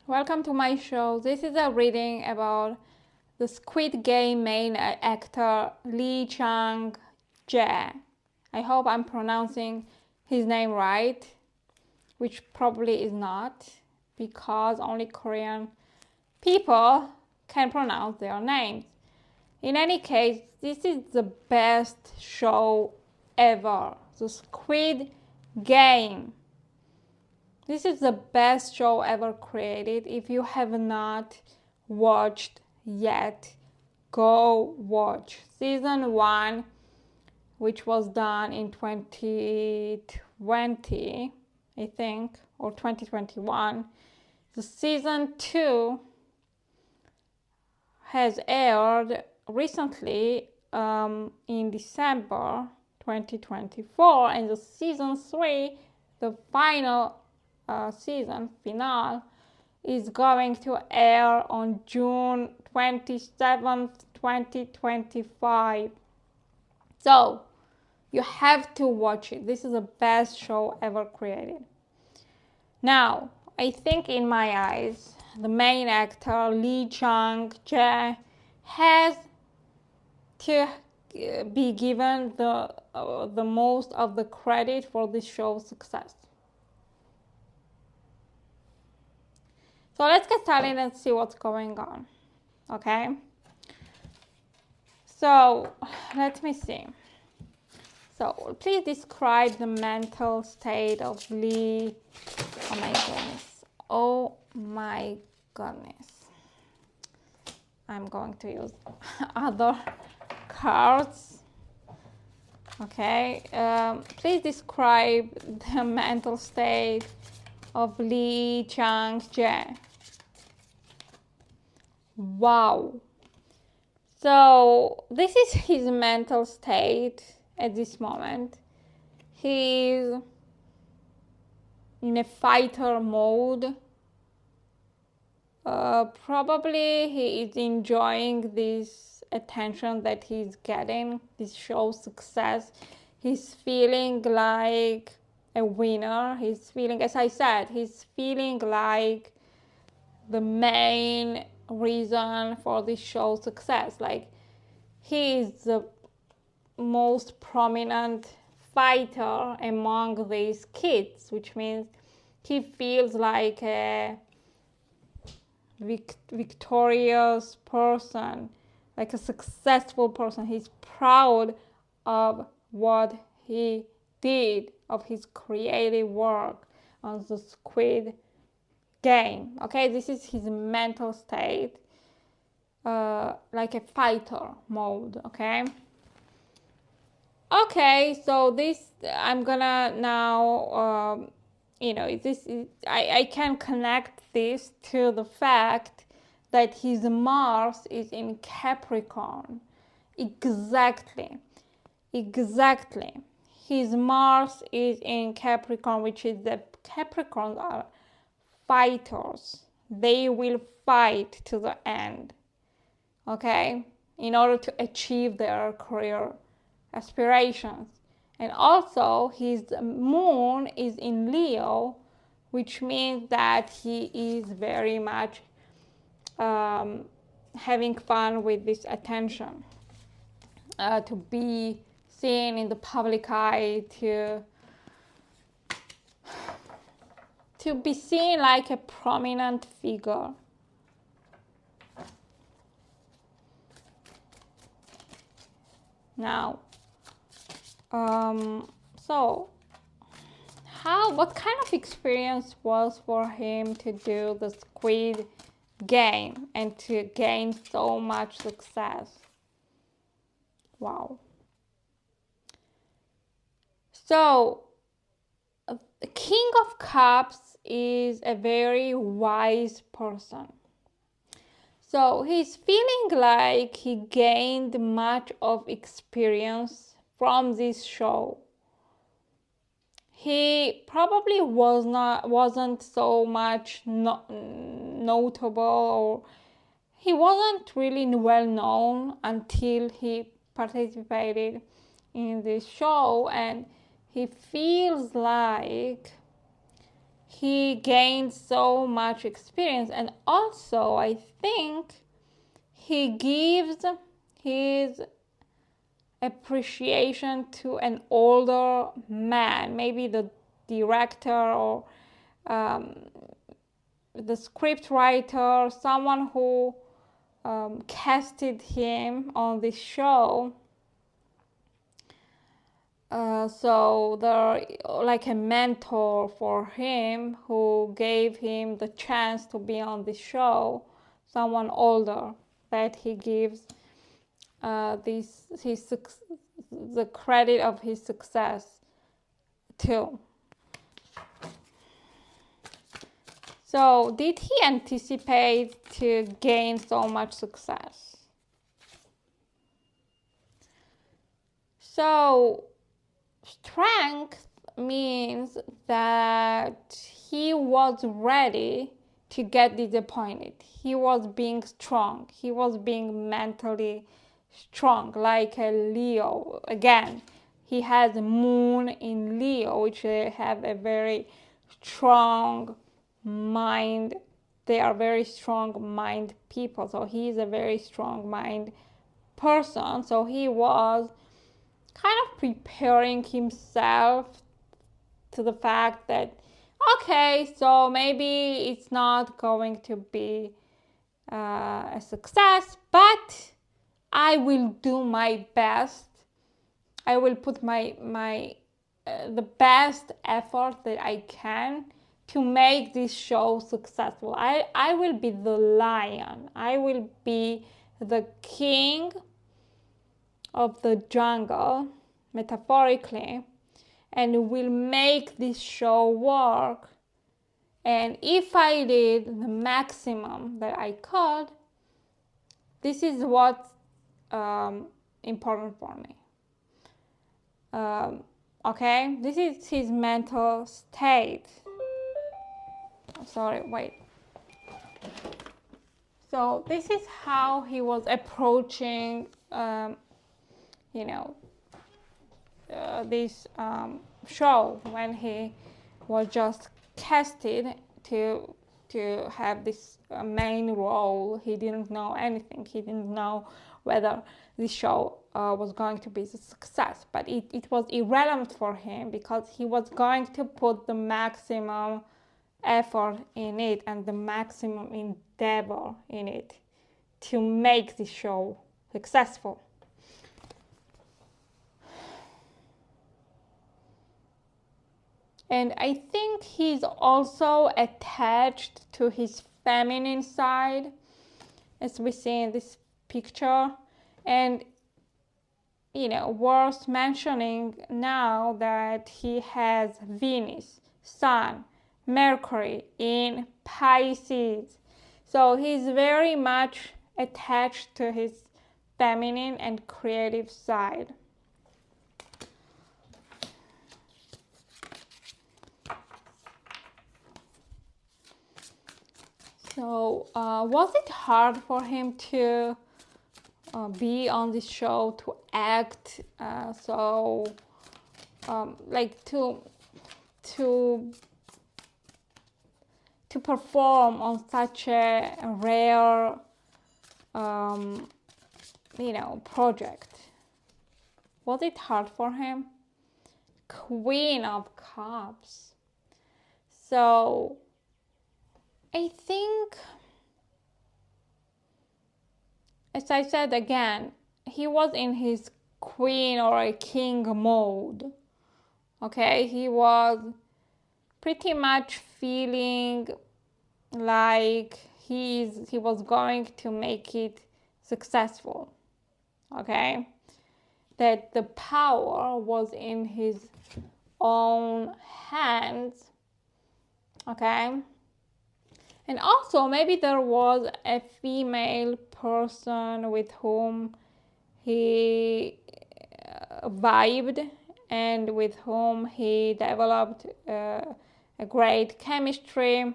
Welcome to my show. This is a reading about the Squid Game main actor Lee Jung-jae. I hope I'm pronouncing his name right, which probably is not, because only Korean people can pronounce their names. In any case, this is the best show ever, the Squid Game. This is the best show ever created. If you have not watched yet, go watch. Season 1, which was done in 2020, I think, or 2021. The season 2 has aired recently in December 2024, and the season 3, the final season finale, is going to air on June 27th, 2025. So you have to watch it. This is the best show ever created. Now, I think in my eyes, the main actor Lee Jung-jae has to be given the most of the credit for this show's success. So let's get started and see what's going on, okay? So let me see. So please describe the mental state of Lee. Oh my goodness. Oh my goodness. I'm going to use other cards. Okay. Please describe the mental state of Lee Jung-jae. Wow. So this is his mental state at this moment. He's in a fighter mode. Probably he is enjoying this attention that he's getting, this show's success. He's feeling like a winner. He's feeling, as I said, he's feeling like the main reason for this show's success. Like, he is the most prominent fighter among these kids, which means he feels like a victorious person, like a successful person. He's proud of what he did, of his creative work on the Squid Game. Okay, this is his mental state, like a fighter mode. Okay, so this, I'm gonna now, I can connect this to the fact that his Mars is in Capricorn. Exactly. His Mars is in Capricorn, which is the Capricorns are fighters. They will fight to the end, okay, in order to achieve their career aspirations. And also his moon is in Leo, which means that he is very much having fun with this attention, to be seen in the public eye, to be seen like a prominent figure. Now, so what kind of experience was for him to do the Squid Game and to gain so much success? Wow. So, the King of Cups is a very wise person. So he's feeling like he gained much of experience from this show. He probably wasn't so much notable, or he wasn't really well known until he participated in this show, and he feels like he gained so much experience, and also I think he gives his appreciation to an older man, maybe the director or the script writer, someone who casted him on this show. So they're like a mentor for him who gave him the chance to be on the show, someone older that he gives the credit of his success to. So did he anticipate to gain so much success? So strength means that he was ready to get disappointed. He was being strong. He was being mentally strong, like a Leo. Again, he has Moon in Leo, which have a very strong mind. They are very strong mind people. So he is a very strong mind person. So he was kind of preparing himself to the fact that, okay, so maybe it's not going to be a success, but I will do my best. I will put the best effort that I can to make this show successful. I will be the lion. I will be the king of the jungle, metaphorically, and will make this show work. And if I did the maximum that I could, this is what's important for me. Okay, this is his mental state. Sorry, wait. So this is how he was approaching this show when he was just casted to have this main role. He didn't know anything. He didn't know whether this show was going to be a success, but it was irrelevant for him because he was going to put the maximum effort in it and the maximum endeavor in it to make this show successful. And I think he's also attached to his feminine side, as we see in this picture. And, worth mentioning now that he has Venus, Sun, Mercury in Pisces. So he's very much attached to his feminine and creative side. So was it hard for him to be on this show, to act to perform on such a rare project? Was it hard for him? Queen of Cups. So I think, as I said again, he was in his queen or a king mode. Okay, he was pretty much feeling like he was going to make it successful. Okay, that the power was in his own hands. Okay. And also, maybe there was a female person with whom he vibed and with whom he developed a great chemistry.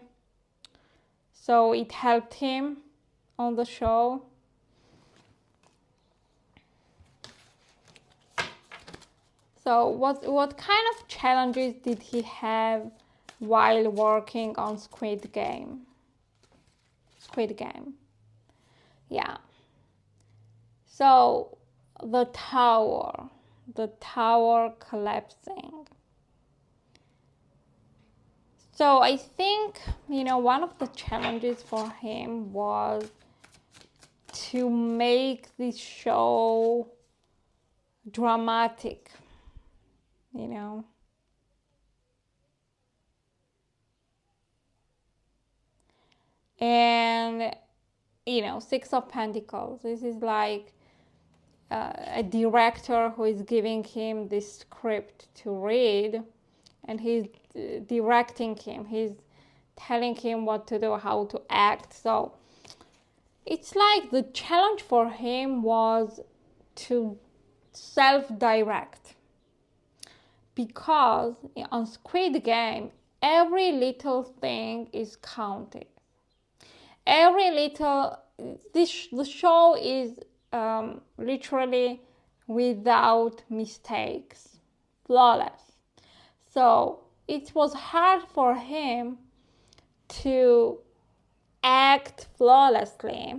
So it helped him on the show. So what kind of challenges did he have while working on Squid Game. Squid Game. Yeah. So the tower collapsing. So I think, one of the challenges for him was to make this show dramatic, And, Six of Pentacles. This is like a director who is giving him this script to read, and he's directing him. He's telling him what to do, how to act. So it's like the challenge for him was to self-direct, because on Squid Game, every little thing is counted. The show is literally without mistakes, flawless. So it was hard for him to act flawlessly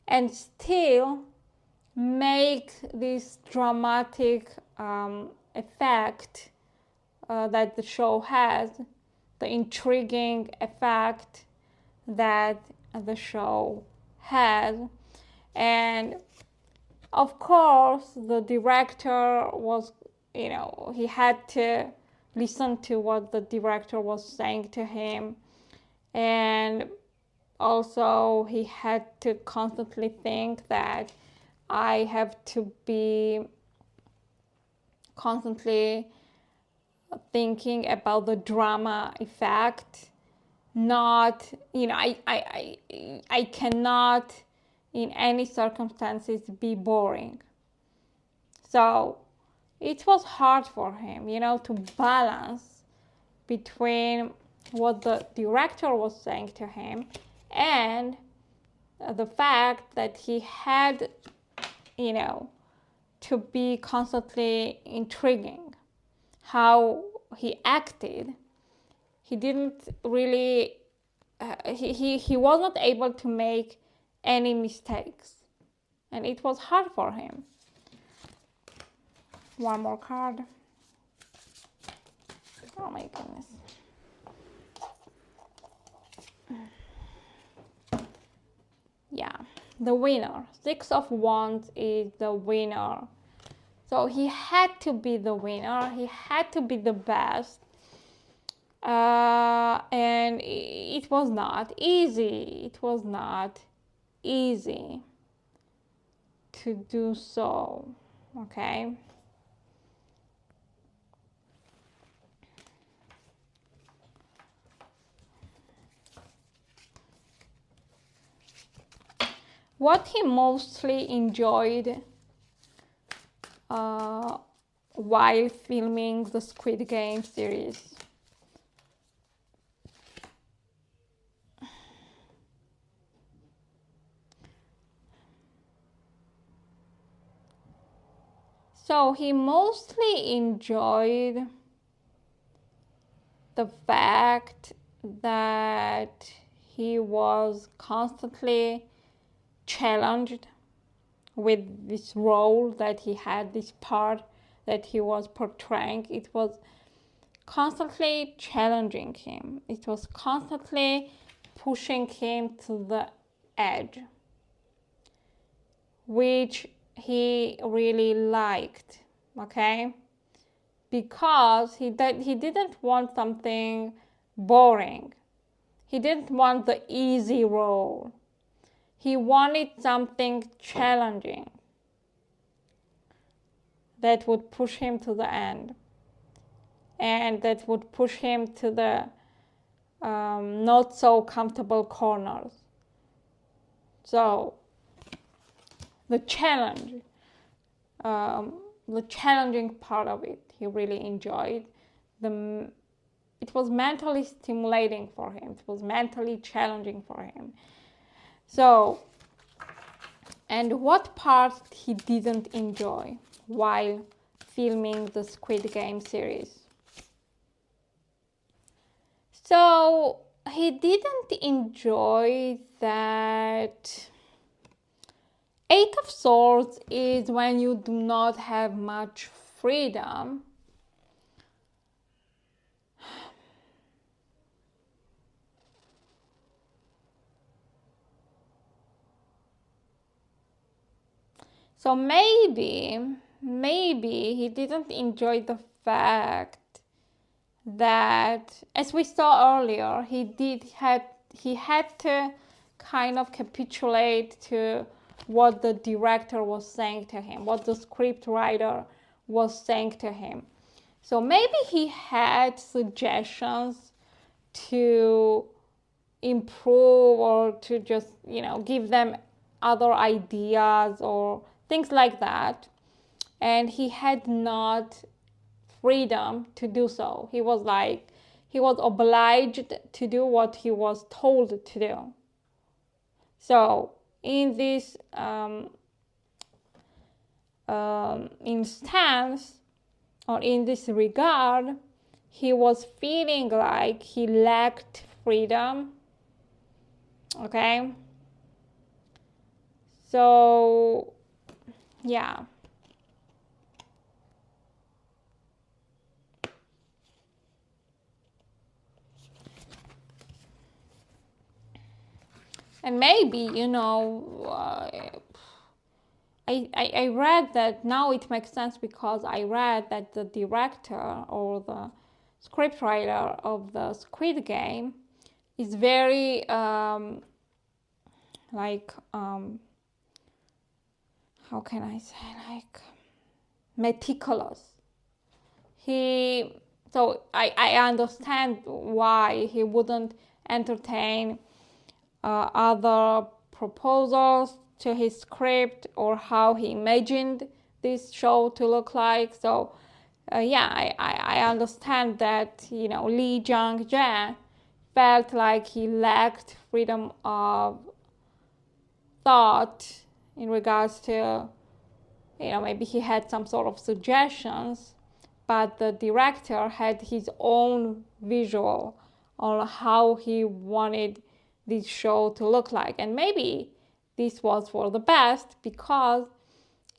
and still make this dramatic effect that the show has, the intriguing effect that the show has. And of course, the director was, he had to listen to what the director was saying to him. And also, he had to constantly think that I have to be constantly thinking about the drama effect. Not, I cannot in any circumstances be boring. So it was hard for him, to balance between what the director was saying to him and the fact that he had, to be constantly intriguing. How he acted, he didn't really, he was not able to make any mistakes, and it was hard for him. One more card. Oh my goodness. Yeah, the winner. Six of Wands is the winner. So he had to be the winner. He had to be the best. And it was not easy. It was not easy to do so. Okay. What he mostly enjoyed while filming the Squid Game series. So he mostly enjoyed the fact that he was constantly challenged with this role that he had, this part that he was portraying. It was constantly challenging him. It was constantly pushing him to the edge, which he really liked, okay? Because he didn't want something boring. He didn't want the easy role. He wanted something challenging that would push him to the end, and that would push him to the not so comfortable corners. So the challenge, the challenging part of it, he really enjoyed. It was mentally stimulating for him. It was mentally challenging for him. So, and what part he didn't enjoy while filming the Squid Game series? So he didn't enjoy that. Eight of Swords is when you do not have much freedom. So maybe he didn't enjoy the fact that, as we saw earlier, he had to kind of capitulate to what the director was saying to him, what the script writer was saying to him. So maybe he had suggestions to improve or to just, give them other ideas or things like that. And he had not freedom to do so. He was obliged to do what he was told to do. So in this instance, or in this regard, he was feeling like he lacked freedom. Okay? So, yeah. And maybe, I read that, now it makes sense because I read that the director or the scriptwriter of the Squid Game is very, how can I say, meticulous. So I understand why he wouldn't entertain other proposals to his script or how he imagined this show to look like. So I understand that, Lee Jung-jae felt like he lacked freedom of thought in regards to, maybe he had some sort of suggestions, but the director had his own visual on how he wanted this show to look like. And maybe this was for the best because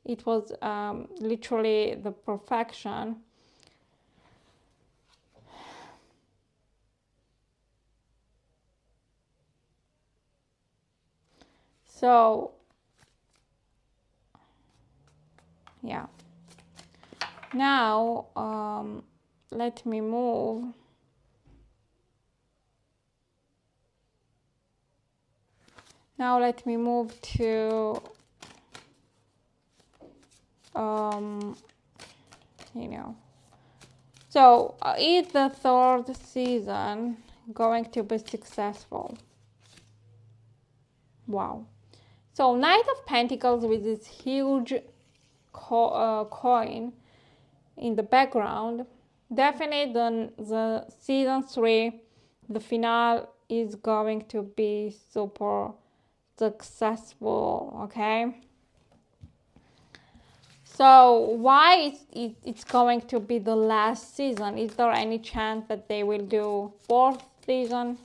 it was literally the perfection. So, yeah. Now, let me move. Now let me move to, So is the third season going to be successful? Wow. So Knight of Pentacles with this huge coin in the background. Definitely the season 3, the finale is going to be super successful, okay? So why it's going to be the last season? Is there any chance that they will do 4th season?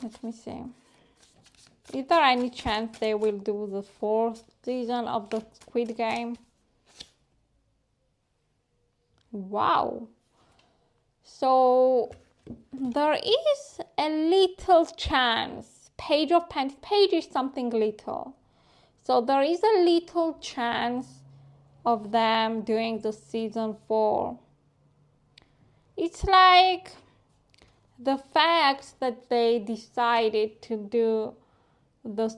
Let me see. Is there any chance they will do the 4th season of the Squid Game? Wow. So there is a little chance. Page of Pentacles, page is something little. So there is a little chance of them doing the season 4. It's like the fact that they decided to do the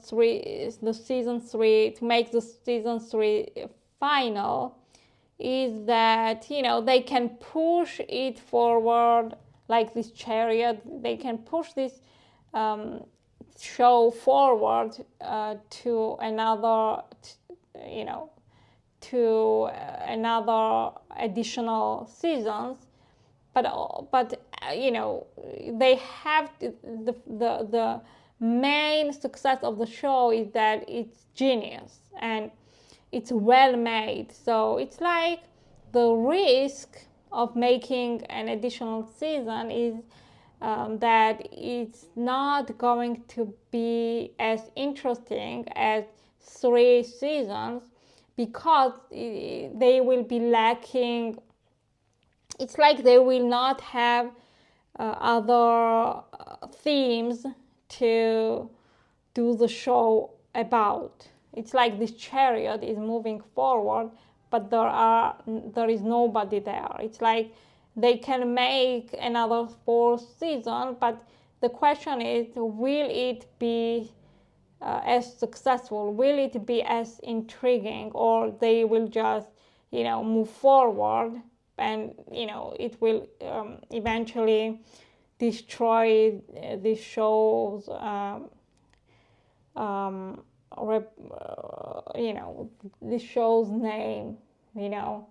season 3, to make the season 3 final, is that, they can push it forward like this chariot. They can push this show forward to another, to another additional seasons, but you know, they have the main success of the show is that it's genius and it's well made. So it's like the risk of making an additional season is that it's not going to be as interesting as 3 seasons, because they will be lacking. It's like they will not have other themes to do the show about. It's like this chariot is moving forward, but there is nobody there. It's like they can make another 4th season, but the question is, will it be as successful? Will it be as intriguing? Or they will just, you know, move forward and, you know, it will eventually destroy these shows, you know, this show's name. You know,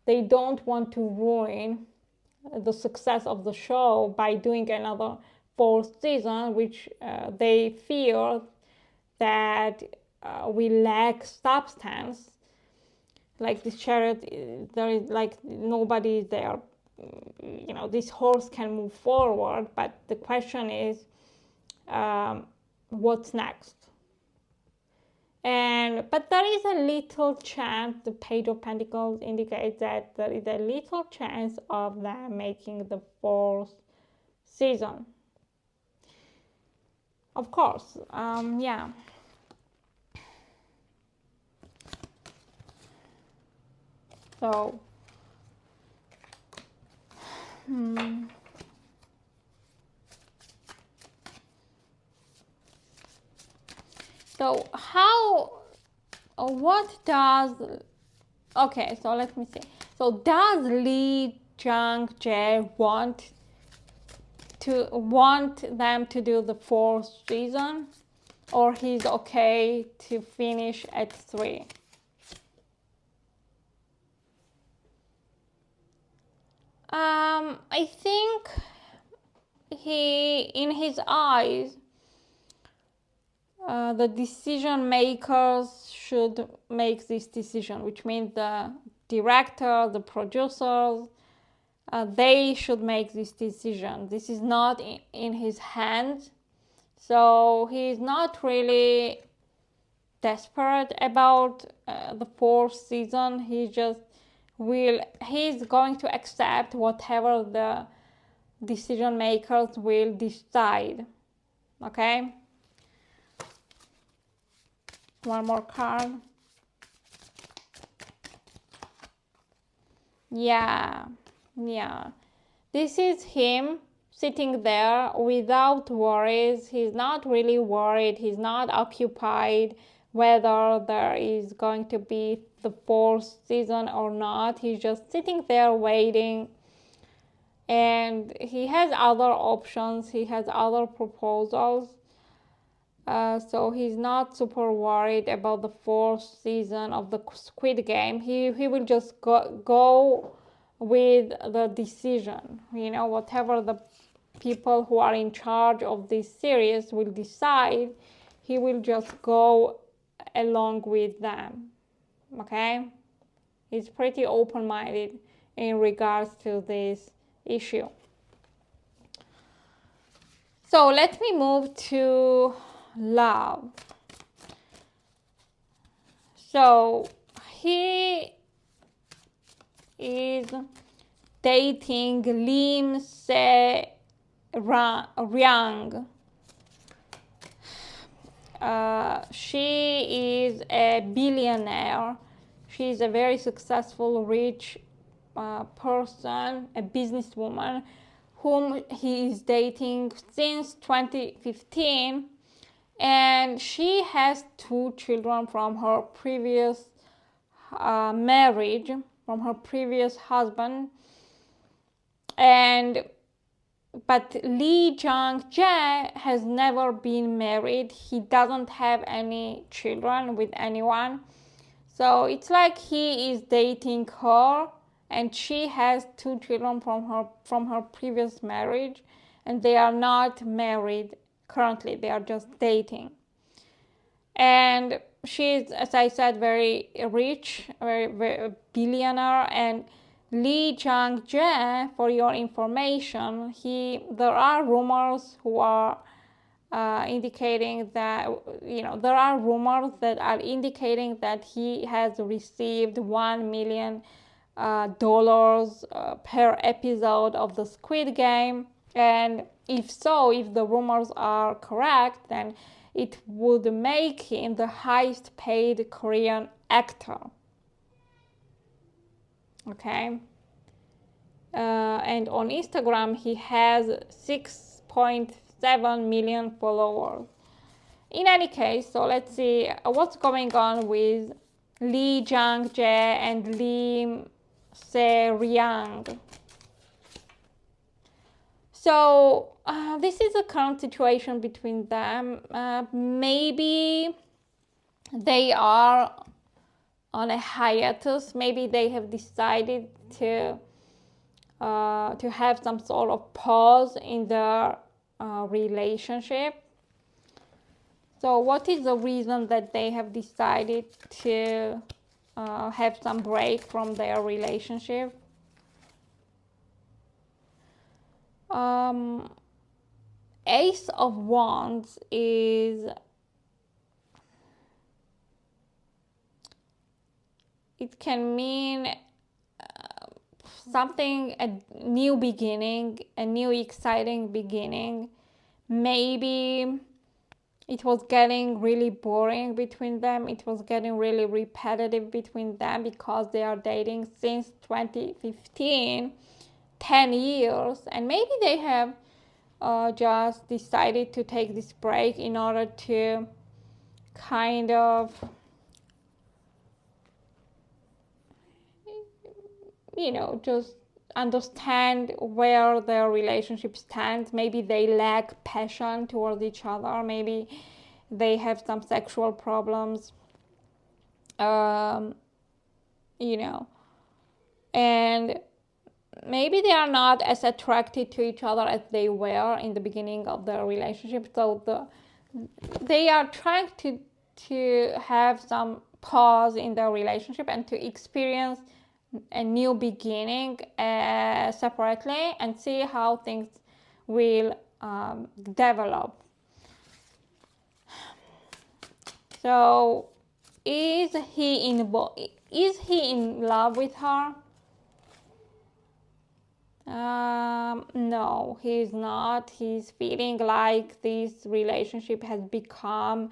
they don't want to ruin the success of the show by doing another 4th season, which they fear that we lack substance. Like this chariot, there is like nobody is there. You know, this horse can move forward, but the question is, what's next? But there is a little chance, the Page of Pentacles indicates that there is a little chance of them making the 4th season. Of course, yeah. So, so what does, okay, so let me see. So does Lee Jung-jae want them to do the 4th season, or he's okay to finish at 3? I think in his eyes, the decision makers should make this decision, which means the director, the producers, they should make this decision. This is not in his hands, so he's not really desperate about the 4th season. He's going to accept whatever the decision makers will decide. Okay, one more card. Yeah, this is him sitting there without worries. He's not really worried. He's not occupied whether there is going to be the 4th season or not. He's just sitting there waiting, and he has other options. He has other proposals. So he's not super worried about the 4th season of the Squid Game. He will just go with the decision. You know, whatever the people who are in charge of this series will decide, he will just go along with them. Okay? He's pretty open-minded in regards to this issue. So let me move to love. So he is dating Lee Min Ryung. She is a billionaire. She's a very successful, rich person, a businesswoman, whom he is dating since 2015. And she has 2 children from her previous marriage, from her previous husband. But Lee Jung-jae has never been married. He doesn't have any children with anyone. So it's like he is dating her, and she has 2 children from her previous marriage, and they are not married currently. They are just dating. And she's, as I said, very rich, very billionaire. And Lee Jung-jae, for your information, there are rumors who are indicating that, there are rumors that are indicating that he has received $1 million per episode of the Squid Game. And if the rumors are correct, then it would make him the highest paid Korean actor. Okay. And on Instagram, he has 6.7 million followers. In any case, so let's see what's going on with Lee Jung-jae and Lee Min Ryung. So this is the current situation between them. Maybe they are on a hiatus. Maybe they have decided to have some sort of pause in their relationship. So what is the reason that they have decided to have some break from their relationship? Ace of Wands is, it can mean something, a new beginning, a new exciting beginning. Maybe it was getting really boring between them. It was getting really repetitive between them because they are dating since 2015, 10 years. And maybe they have just decided to take this break in order to kind of, just understand where their relationship stands. Maybe they lack passion towards each other. Maybe they have some sexual problems, and maybe they are not as attracted to each other as they were in the beginning of their relationship. So they are trying to have some pause in their relationship and to experience a new beginning separately and see how things will develop. So is he in love with her? No, he's not. He's feeling like this relationship has become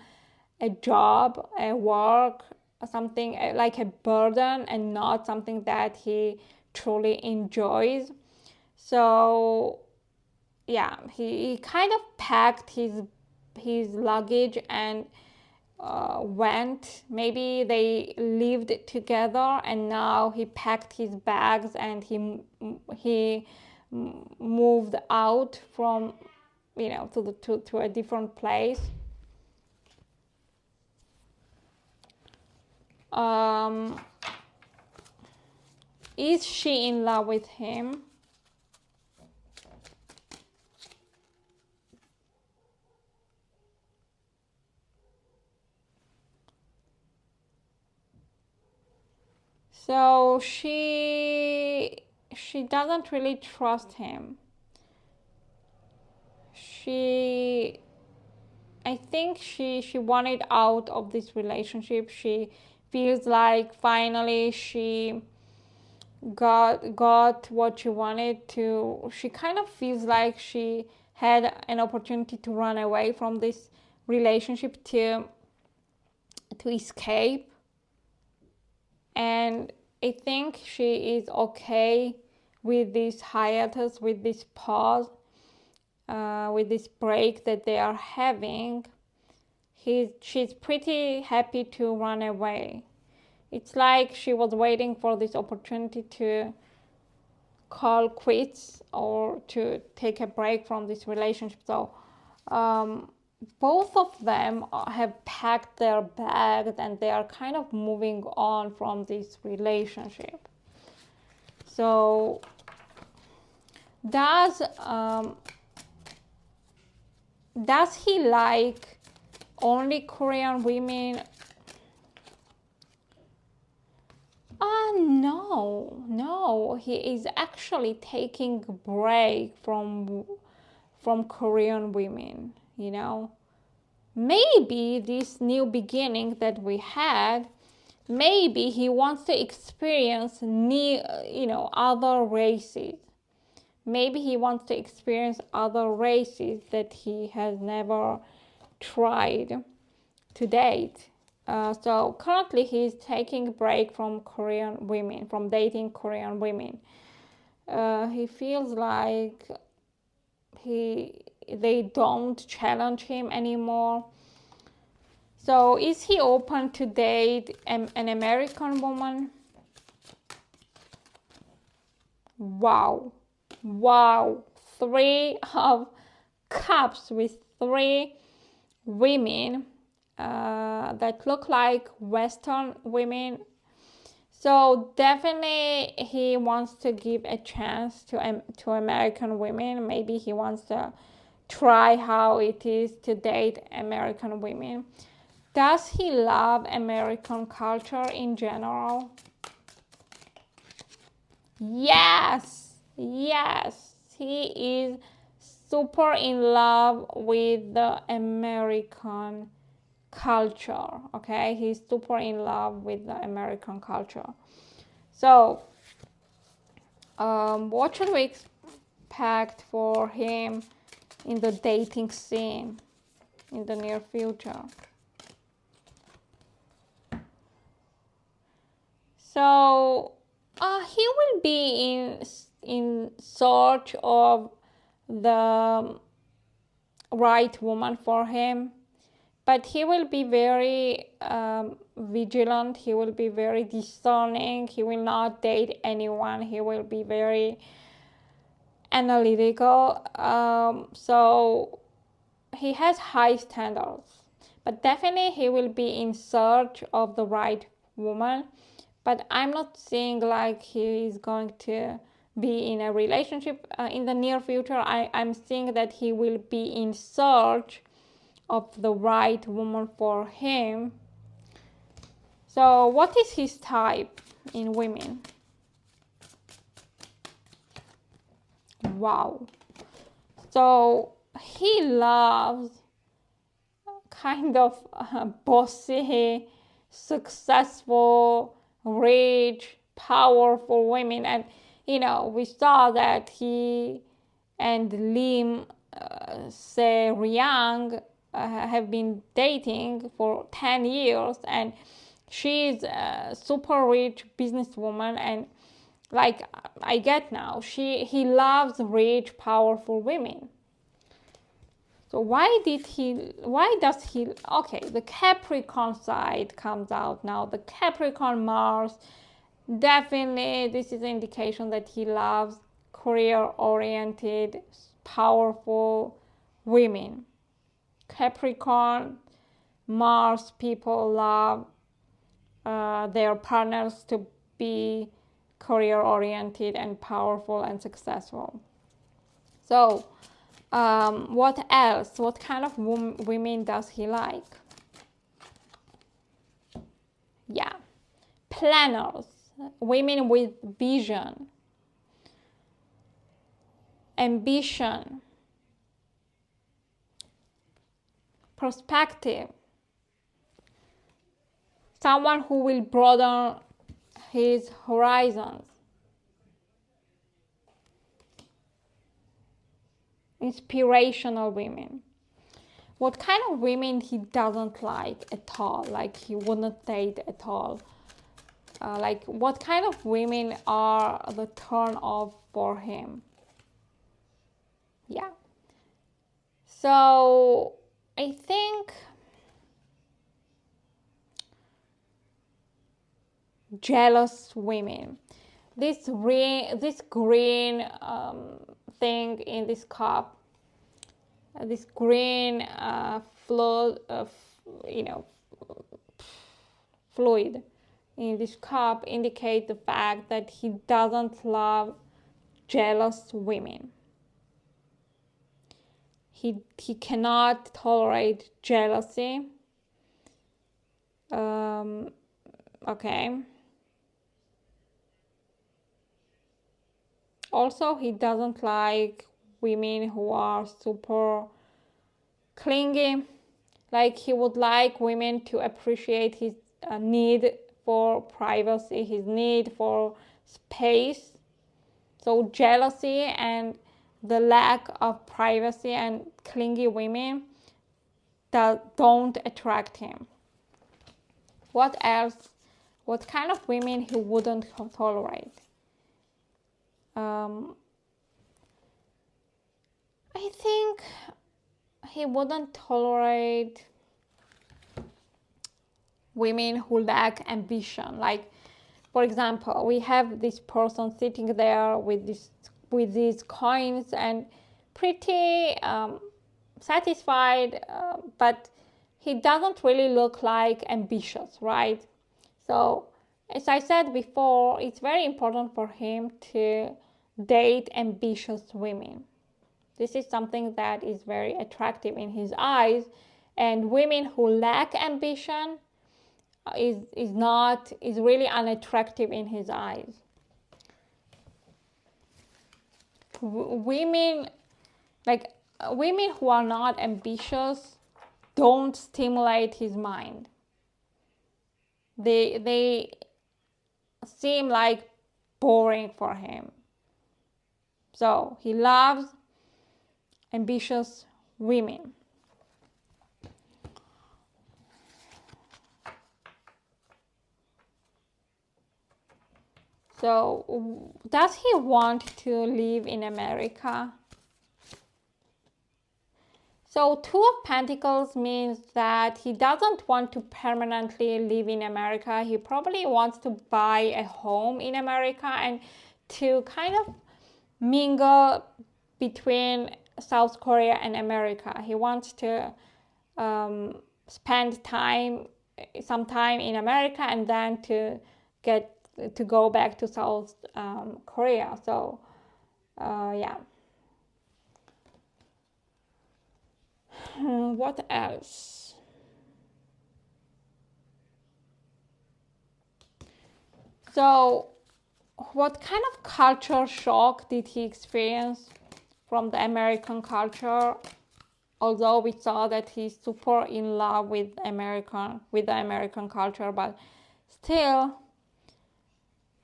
a job, a work, something like a burden, and not something that he truly enjoys. So yeah, he kind of packed his luggage and went. Maybe they lived together, and now he packed his bags and he moved out from, to a different place. Is she in love with him? So she doesn't really trust him. I think she wanted out of this relationship. She feels like finally she got what she wanted to. She kind of feels like she had an opportunity to run away from this relationship, to escape. And I think she is okay with this hiatus, with this pause, with this break that they are having. She's pretty happy to run away. It's like she was waiting for this opportunity to call quits or to take a break from this relationship. So both of them have packed their bags and they are kind of moving on from this relationship. So does he like only Korean women? No, he is actually taking a break from Korean women, you know. Maybe this new beginning that we had, maybe he wants to experience new, other races. Maybe he wants to experience other races that he has never tried to date. So currently he's taking a break from Korean women, from dating Korean women. He feels like they don't challenge him anymore. So is he open to date an American woman? Wow. 3 of cups with 3 women that look like Western women. So definitely he wants to give a chance to American women. Maybe he wants to try how it is to date American women. Does he love American culture in general? Yes, he is super in love with the American culture. Okay, he's super in love with the American culture. So what should we expect for him in the dating scene in the near future? So he will be in search of the right woman for him, but he will be very vigilant. He will be very discerning. He will not date anyone. He will be very analytical. So he has high standards, but definitely he will be in search of the right woman. But I'm not seeing like he is going to be in a relationship in the near future. I'm seeing that he will be in search of the right woman for him. So what is his type in women? Wow. So he loves kind of bossy, successful, rich, powerful women. And we saw that he and Lee Ryung have been dating for 10 years, and she's a super rich businesswoman, and like I get now, he loves rich, powerful women. So why does he, okay, the Capricorn side comes out now. The Capricorn Mars, definitely this is an indication that he loves career-oriented, powerful women. Capricorn Mars people love their partners to be career-oriented and powerful and successful. So what else? What kind of women does he like? Yeah, planners, women with vision, ambition, perspective, someone who will broaden his horizons. Inspirational women. What kind of women he doesn't like at all, like he wouldn't date at all? Like what kind of women are the turn off for him? Yeah. So I think jealous women. This green thing in this cup, this green fluid, fluid in this cup indicate the fact that he doesn't love jealous women. He cannot tolerate jealousy. Okay. Also, he doesn't like women who are super clingy. Like, he would like women to appreciate his need for privacy, his need for space. So jealousy and the lack of privacy and clingy women that don't attract him. What else? What kind of women he wouldn't tolerate? I think he wouldn't tolerate women who lack ambition. Like, for example, we have this person sitting there with these coins and pretty satisfied, but he doesn't really look like ambitious, right? So, as I said before, it's very important for him to date ambitious women. This is something that is very attractive in his eyes, and women who lack ambition is really unattractive in his eyes. Women who are not ambitious don't stimulate his mind. They seem like boring for him. So he loves ambitious women. So, does he want to live in America? So, Two of Pentacles means that he doesn't want to permanently live in America. He probably wants to buy a home in America and to kind of mingle between South Korea and America. He wants to spend some time in America and then to go back to South Korea. So, yeah. What else? So, what kind of culture shock did he experience from the American culture? Although we saw that he's super in love with the American culture, but still,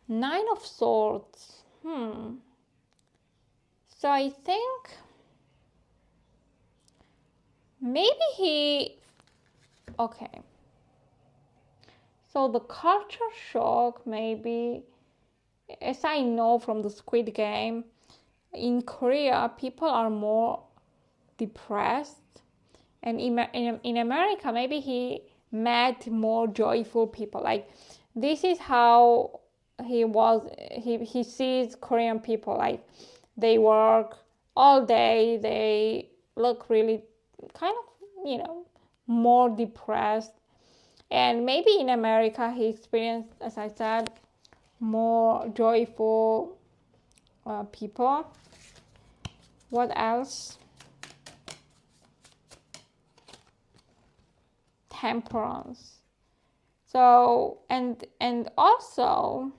9 of Swords. So I think maybe okay. So the culture shock, maybe, as I know from the Squid Game, in Korea, people are more depressed. And in America, maybe he met more joyful people. Like, this is how he sees Korean people. Like, they work all day, they look really kind of, more depressed. And maybe in America he experienced, as I said, more joyful people. What else? Temperance. So, and also,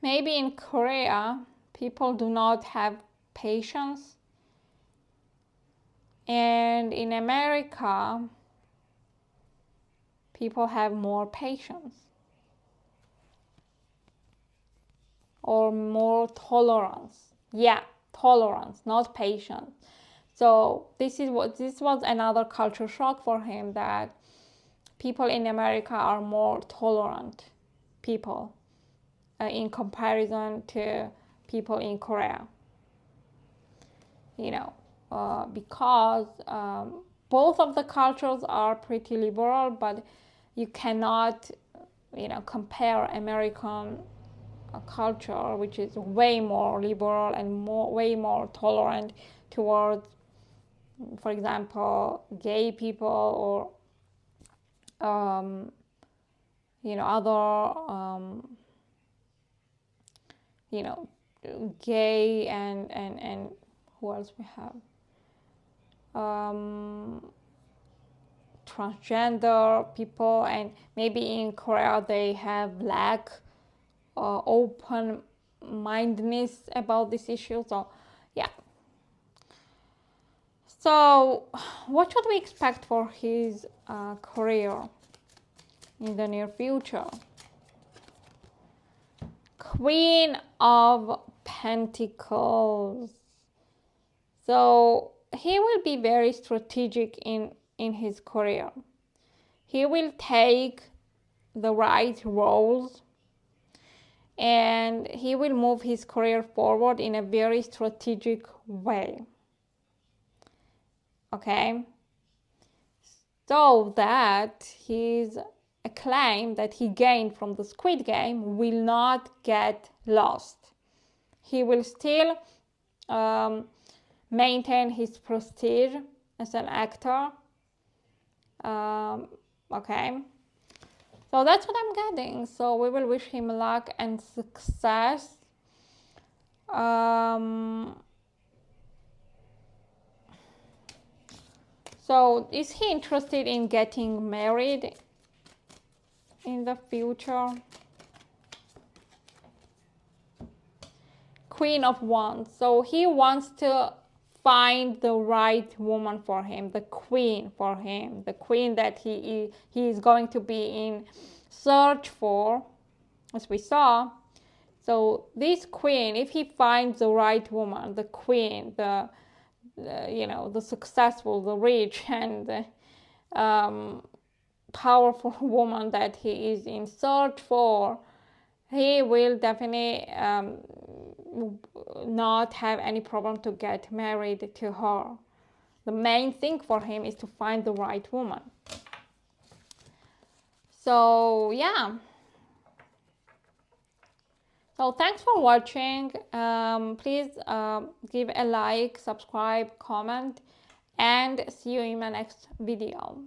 maybe in Korea, people do not have patience. And in America, people have more patience. Or more tolerance. Yeah, tolerance, not patience. So this was another culture shock for him, that people in America are more tolerant people in comparison to people in Korea. Because both of the cultures are pretty liberal, but you cannot, compare American culture, which is way more liberal and way more tolerant towards, for example, gay people or other gay and who else we have, transgender people, and maybe in Korea they have lack open-mindedness about this issue. So yeah, so what should we expect for his career in the near future? Queen of Pentacles. So he will be very strategic in his career. He will take the right roles and he will move his career forward in a very strategic way. Okay? So that his acclaim that he gained from the Squid Game will not get lost. He will still maintain his prestige as an actor. Okay, so that's what I'm getting. So we will wish him luck and success. So is he interested in getting married in the future? Queen of Wands. So he wants to find the right woman for him, the queen for him, the queen that he is going to be in search for, as we saw. So this queen, if he finds the right woman, the queen, the successful, the rich, and the powerful woman that he is in search for, he will definitely not have any problem to get married to her. The main thing for him is to find the right woman. So yeah. So thanks for watching. Please give a like, subscribe, comment, and see you in my next video.